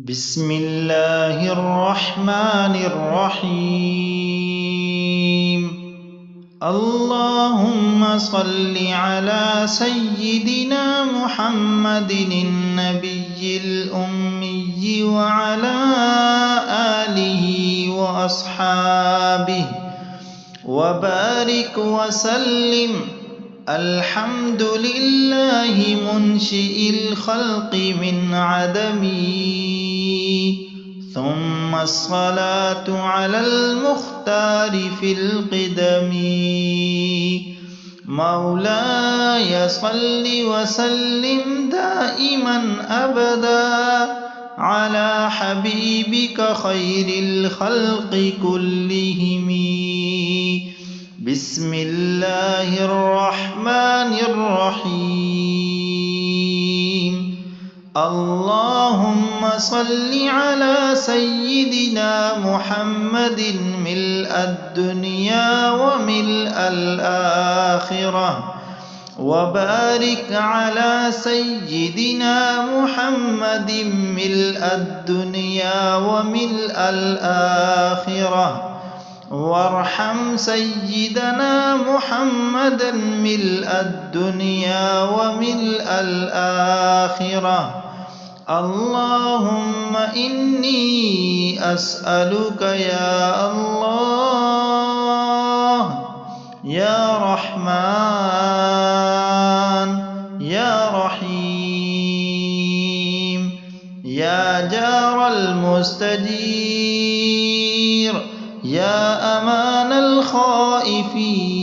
بسم الله الرحمن الرحيم. اللهم صل على سيدنا محمد النبي الأمي وعلى آله وأصحابه وبارك وسلم. الحمد لله منشئ الخلق من عدم، ثم الصلاة على المختار في القدم. مولاي صل وسلم دائما أبدا على حبيبك خير الخلق كلهم. بسم الله الرحمن الرحيم. اللهم صل على سيدنا محمد ملء الدنيا وملء الآخرة، وبارك على سيدنا محمد ملء الدنيا وملء الآخرة، وارحم سيدنا محمدا ملء الدنيا وملء الآخرة. اللهم إني أسألك يا الله يا رحمن يا رحيم يا جار المستجير يا أمان الخائفين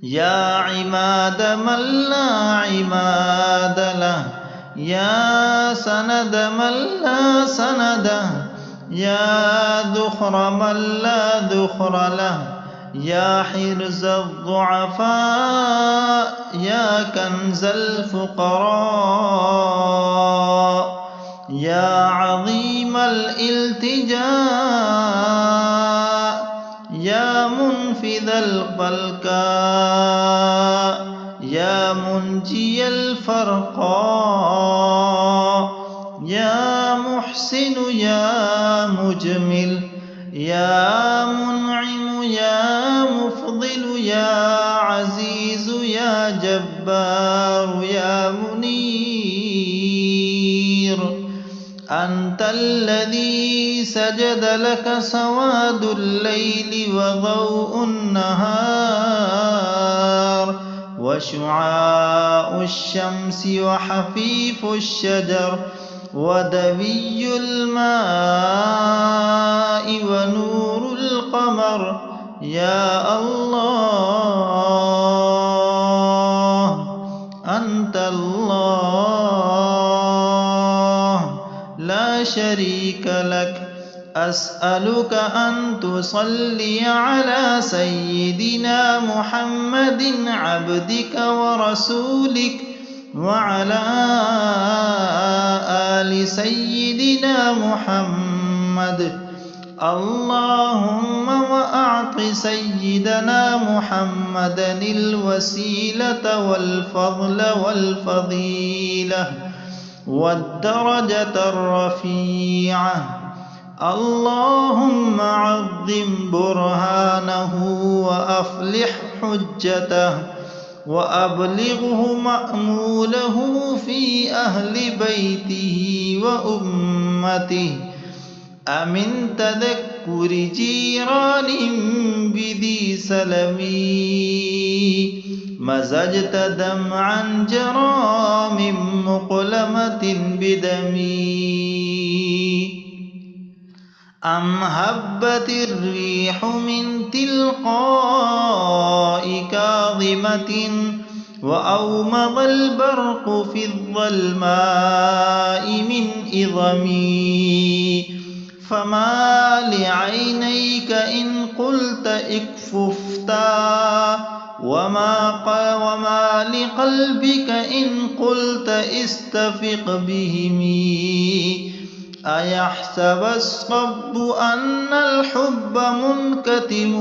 يا عماد من لا عماد له، يا سند من لا سند، يا ذخر من لا ذخر له، يا حرز الضعفاء يا كنز الفقراء، يا عظيم الالتجاء، يا منفذ البلكاء، يا منجي الفرقاء، يا محسن يا مجمل، يا منعم يا مفضل، يا عزيز يا جبار يا منير. أنت الذي سجد لك سواد الليل وضوء النهار وشعاع الشمس وحفيف الشجر ودبي الماء ونور القمر. يا الله أنت الله لا شريك لك. أسألك أن تصلي على سيدنا محمد عبدك ورسولك وعلى آل سيدنا محمد. اللهم وأعط سيدنا محمدا الوسيلة والفضل والفضيلة والدرجة الرفيعة. اللهم عظم برهانه وأفلح حجته وأبلغه مأموله في أهل بيته وأمته. أمن تذكر جيران بذي سلمي مزجت دمعا جرى من مقلمة بدمي. أم هبت الريح من تلقاء كاظمة وأومض البرق في الظلماء من إظمي. فما لعينيك إن قلت اكففتا وما لقلبك إن قلت استفق بهمي. أيحسب الصب أن الحب منكتم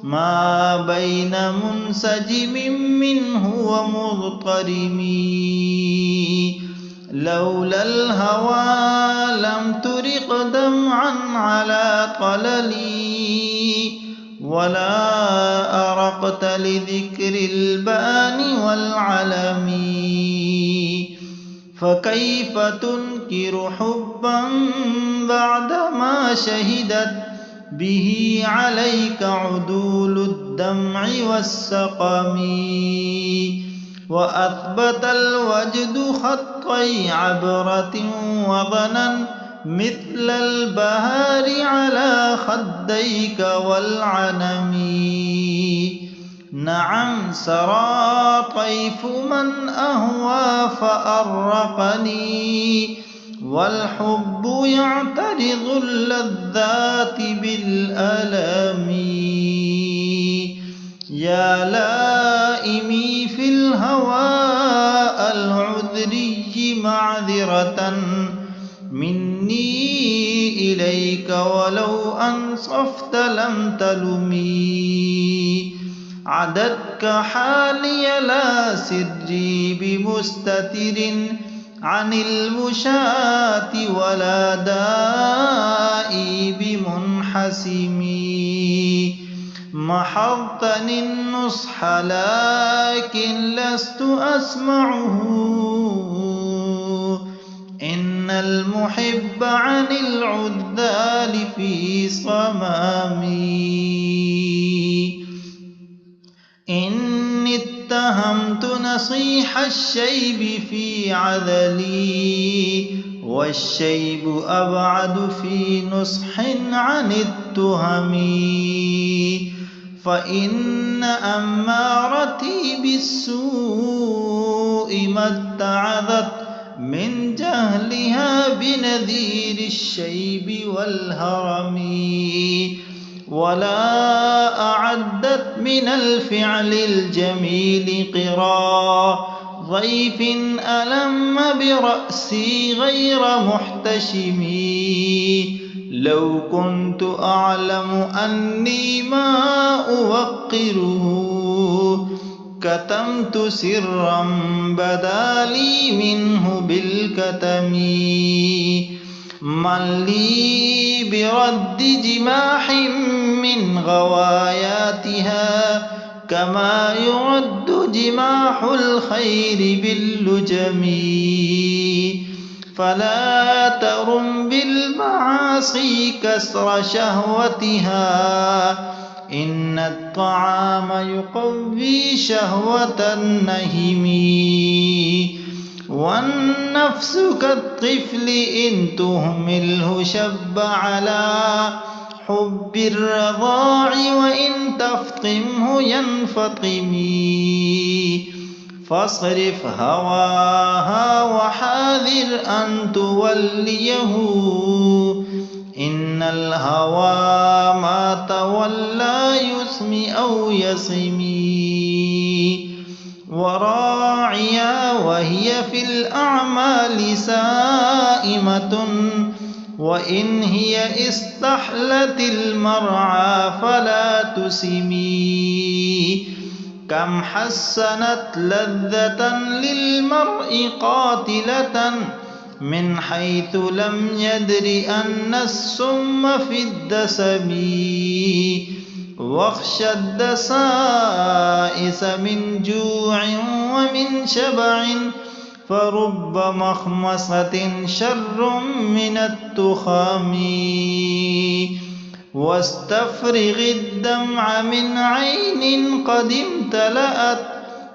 ما بين منسجم منه ومضطرم. لولا الهوى لم ترق دمعا على قللي ولا أرقت لذكر البان والعلم. فكيف تنكر حبا بعدما شهدت به عليك عدول الدمع والسقم. وأثبت الوجد خطي عبرة وظنا مثل البهار على خديك والعنم. نعم سرى طيف من أهوى فأرقني والحب يعترض اللذات بالألم. يا لائمي في الهوى العذري معذرة مني إليك ولو أنصفت لم تلمي. عدتك حالي لا سري بمستتر عن المشاة ولا دائي بمنحسم. محضتني النصح لكن لست أسمعه إن المحب عن العذال في صمامي. إني اتهمت نصيح الشيب في عذلي والشيب أبعد في نصح عن التهم. فإن أمارتي بالسوء ما اتعظت من جهلها بنذير الشيب والهرم. ولا أعدت من الفعل الجميل قرا ضيف ألم برأسي غير محتشم. لو كنت أعلم أني ما أوقره كتمت سرا بدا لي منه بالكتم. من لي برد جماح من غواياتها كما يرد جماح الخير باللجم. فلا ترم بالمعاصي كسر شهوتها إن الطعام يقوي شهوة النهم. والنفس كالطفل إن تهمله شب على حب الرضاع وإن تفطمه ينفطم. فاصرف هواها وحاذر أن توليه إن الهوى ما تولى يسمي أو يسمي. وراعيا وهي في الأعمال سائمة وإن هي استحلت المرعى فلا تسمي. كم حسنت لذة للمرء قاتلة من حيث لم يدر أن السم في الدسم. واخشى الدسائس من جوع ومن شبع فرب مخمصة شر من التخم. واستفرغ الدمع من عين قد امتلأت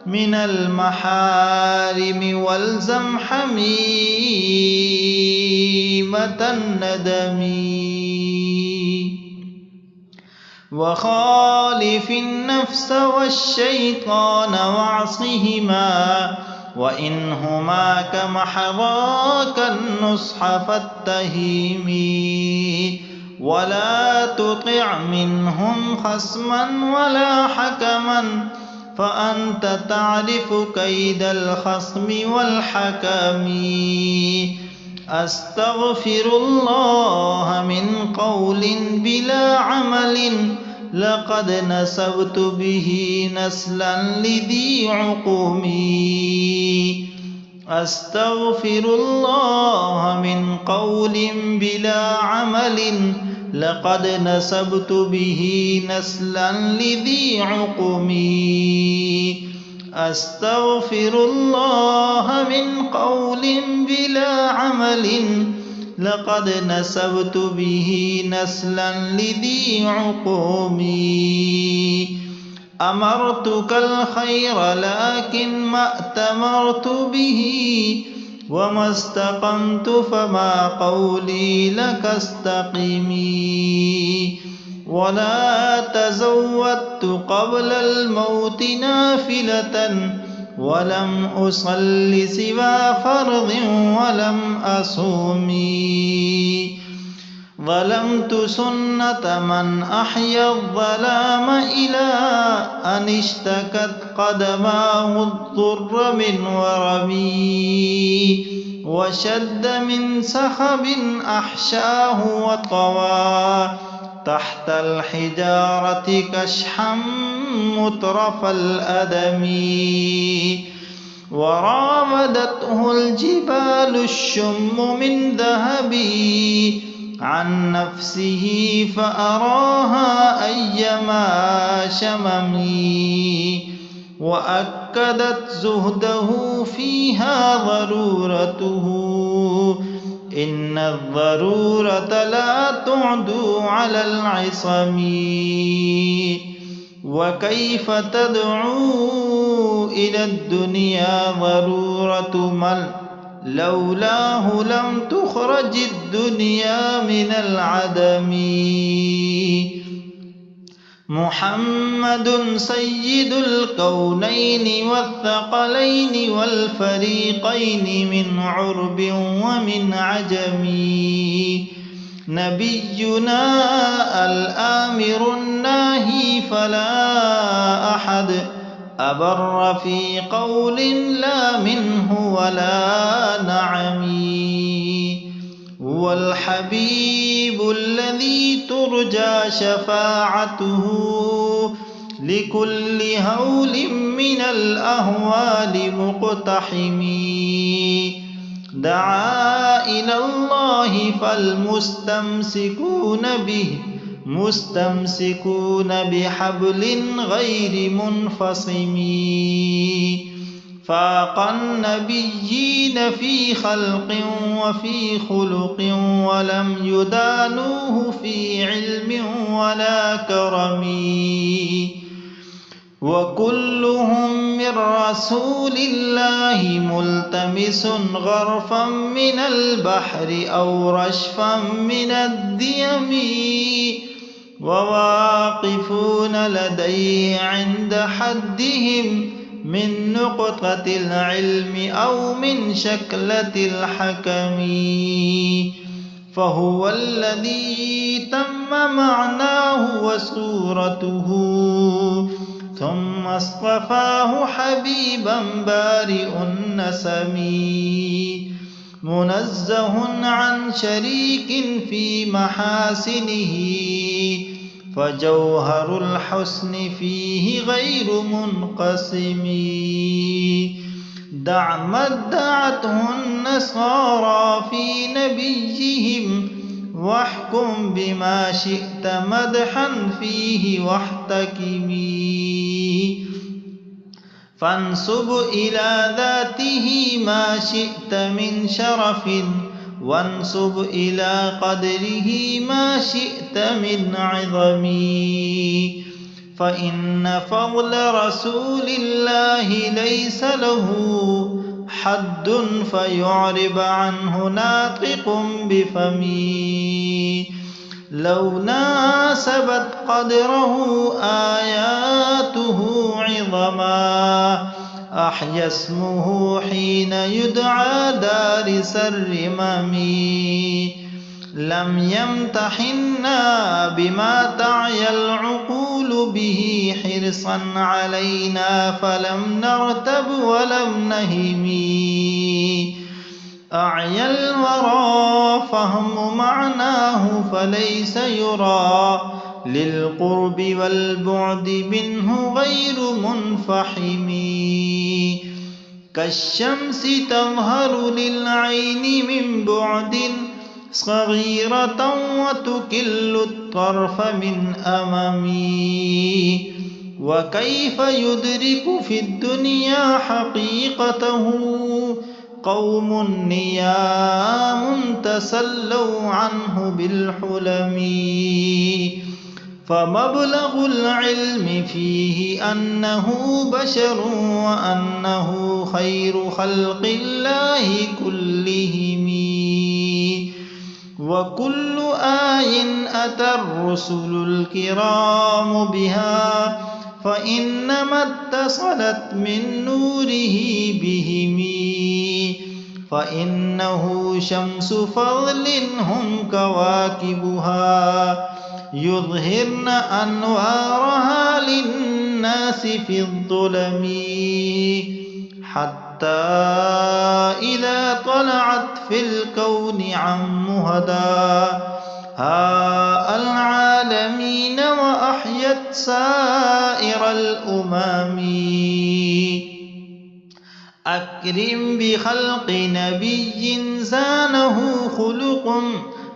من المحارم والزم حميمة الندم. وخالف النفس والشيطان واعصهما وإنهما كمحضاك النصح فاتهمي. ولا تطع منهم خصما ولا حكما فأنت تعرف كيد الخصم والحكم. أستغفر الله من قول بلا عمل لقد نسبت به نسلا لذي عقم. أستغفر الله من قول بلا عمل لقد نسبت به نسلا لذي عقمي. أستغفر الله من قول بلا عمل لقد نسبت به نسلا لذي عقمي. أمرتك الخير لكن ما أتمرت به وما استقمت فما قولي لك استقمي. ولا تزودت قبل الموت نافلة ولم أصل سوى فرض ولم أصومي. ظلمت سنة من أحيا الظلام إلى أن اشتكت قدماه الضر من ورمي. وشد من سخب أحشاه وطوى تحت الحجارة كشحا مترف الأدم. وراودته الجبال الشم من ذهبي عن نفسه فأراها أيما شممي. وأكدت زهده فيها ضرورته إن الضرورة لا تعدو على العصم. وكيف تدعو إلى الدنيا ضرورة من لولاه لم تخرج الدنيا من العدم. محمد سيد الكونين والثقلين والفريقين من عرب ومن عجم. نبينا الآمر الناهي فلا أحد أبر في قول لا منه ولا نعم. هو الحبيب الذي ترجى شفاعته لكل هول من الأهوال مقتحم. دعا إلى الله فالمستمسكون به مستمسكون بحبل غير منفصم. فاق النبيين في خلق وفي خلق ولم يدانوه في علم ولا كرم. وكلهم من رسول الله ملتمس غرفا من البحر أو رشفا من الديم. وواقفون لديه عند حدهم من نقطة العلم أو من شكلة الحكم. فهو الذي تم معناه وصورته ثم اصطفاه حبيبا بارئ النسم. منزه عن شريك في محاسنه فجوهر الحسن فيه غير منقسم. دع ما ادعته النصارى في نبيهم واحكم بما شئت مدحا فيه واحتكمي. فانسب إلى ذاته ما شئت من شرف وانسب إلى قدره ما شئت من عظم. فإن فضل رسول الله ليس له حد فيعرب عنه ناطق بفمي. لو ناسبت قدره آياته عظما أحيا اسمه حين يدعى دارس الرمم. لم يمتحنا بما تعيا العقول به حرصا علينا فلم نرتب ولم نهم. أعيا الورى فهم معناه فليس يرى للقرب والبعد منه غير منفحم. كالشمس تظهر للعين من بعد صغيرة وتكل الطرف من أمامي. وكيف يدرك في الدنيا حقيقته قوم نيام تسلوا عنه بالحلم. فمبلغ العلم فيه أنه بشر وأنه خير خلق الله كلهم. وكل آي أتى الرسل الكرام بها فإنما اتصلت من نوره بهم. فإنه شمس فضل هم كواكبها يظهرن أنوارها للناس في الظلم. حتى إذا طلعت في الكون عمهداها العالمين وأحيت سائر الأمم. أكرم بخلق نبي زانه خلق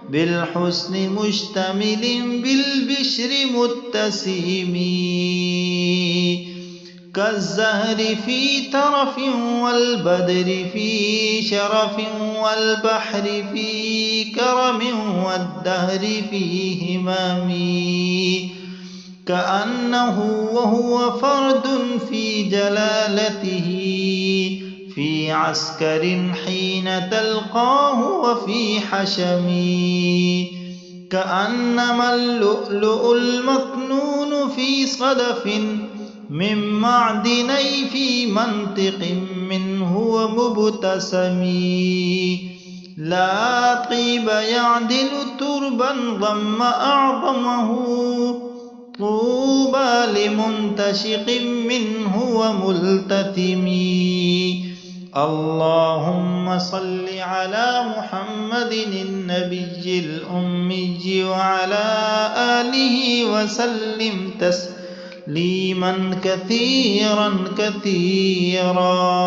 بالحسن مشتمل بالبشر متسم. كالزهر في ترف والبدر في شرف والبحر في كرم والدهر في همام. كأنه وهو فرد في جلالته في عسكر حين تلقاه وفي حشم. كأنما اللؤلؤ المكنون في صدف من معدني في منطق منه ومبتسم. لا طيب يعدل تربا ضم أعظمه طوبى لمنتشق منه وملتثم. اللهم صل على محمد النبي الأمي وعلى آله وسلم تسليما كثيرا كثيرا.